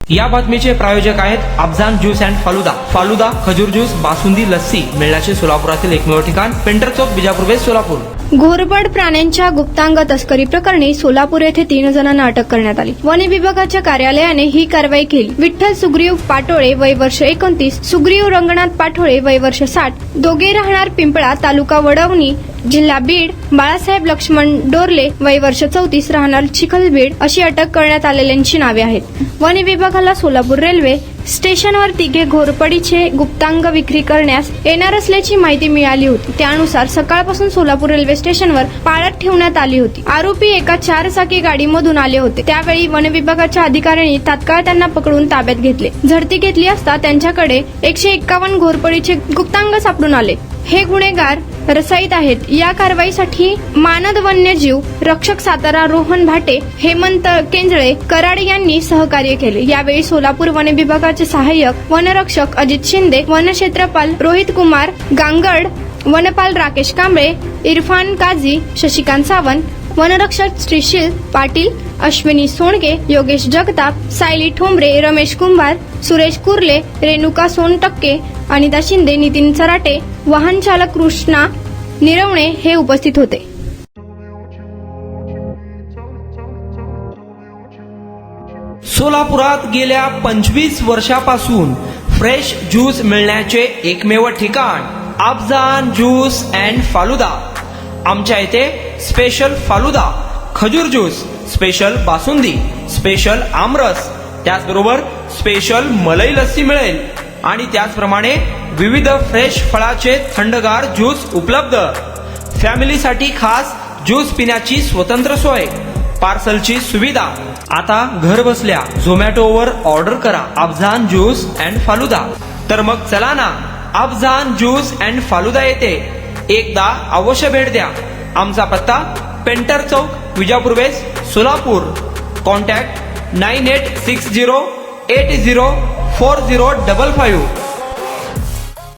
या बातमीचे प्रायोजक आहेत अफजान ज्यूस अँड फालुदा। फालुदा, खजूर ज्यूस, बासुंदी, लस्सी मिळण्याचे सोलापुरातील एकमेव ठिकाण, पेंटर चौक, बिजापूर वेस्ट, सोलापूर। घोरपड प्राण्यांच्या गुप्तांग तस्करी प्रकरणी सोलापूर येथे 3 जणांना अटक करण्यात आली। वन विभागाच्या कार्यालयाने ही कारवाई केली। विठ्ठल सुग्रीव पाटोळे वय वर्ष 29, सुग्रीव रंगनाथ पाटोळे वय वर्ष 60, दोघे राहणार पिंपळा, तालुका वडवणी, जिल्हा बीड, बाळासाहेब लक्ष्मण डोरले वय वर्ष 34, राहणार चिखलबीड अशी अटक करण्यात आलेल्यांची नावे आहेत। वन विभागाला सोलापूर रेल्वे स्टेशनवर तिघे घोरपडीचे गुप्तांग विक्री करण्यास येणार असल्याची माहिती मिळाली होती। त्यानुसार सकाळपासून सोलापूर रेल्वे स्टेशनवर पाळत ठेवण्यात आली होती। आरोपी एका 4चाकी गाडीमधून आले होते। त्यावेळी वन विभागाच्या अधिकाऱ्यांनी तात्काळ त्यांना पकडून ताब्यात घेतले। झडती घेतली असता त्यांच्याकडे 151 घोरपडीचे गुप्तांग सापडून आले। हे गुन्हेगार रसाईत आहेत। या कारवाईसाठी मानद वन्यजीव रक्षक सातारा रोहन भाटे, हेमंत केंजळे, कराड यांनी सहकार्य केले। यावेळी सोलापूर वन विभागाचे सहाय्यक वनरक्षक अजित शिंदे, वनक्षेत्रपाल रोहित कुमार गांगड, वनपाल राकेश कांबळे, इरफान काझी, शशिकांत सावंत, वनरक्षक श्रीशील पाटील, अश्विनी सोनगे, योगेश जगताप, सायली ठोंबरे, रमेश कुंभार, सुरेश कुर्ले, रेणुका सोनटक्के, अनिता शिंदे, नितीन सराटे, वाहन चालक कृष्णा निरवणे हे उपस्थित होते। सोलापुरात गेल्या 25 वर्षापासून फ्रेश ज्यूस मिळण्याचे एकमेव ठिकाण अफजान ज्यूस अँड फालुदा। आमच्या इथे स्पेशल फालुदा, खजूर ज्यूस, स्पेशल बासुंदी, स्पेशल आमरस, त्याचबरोबर स्पेशल मलाई लस्सी मिळेल आणि त्याचप्रमाणे विविध फ्रेश फळाचे थंडगार ज्यूस उपलब्ध। फॅमिलीसाठी खास ज्यूस पिण्याची स्वतंत्र सोय, पार्सलची सुविधा। आता घर बसल्या झोमॅटोवर ऑर्डर करा अफजान ज्यूस अँड फालुदा। तर मग चला ना अफजान ज्यूस अँड फालुदा येथे एकदा अवश्य भेट द्या। आमचा पत्ता पेंटर चौक, बिजापूर वेस्ट, सोलापूर। कॉन्टॅक्ट 9860804055।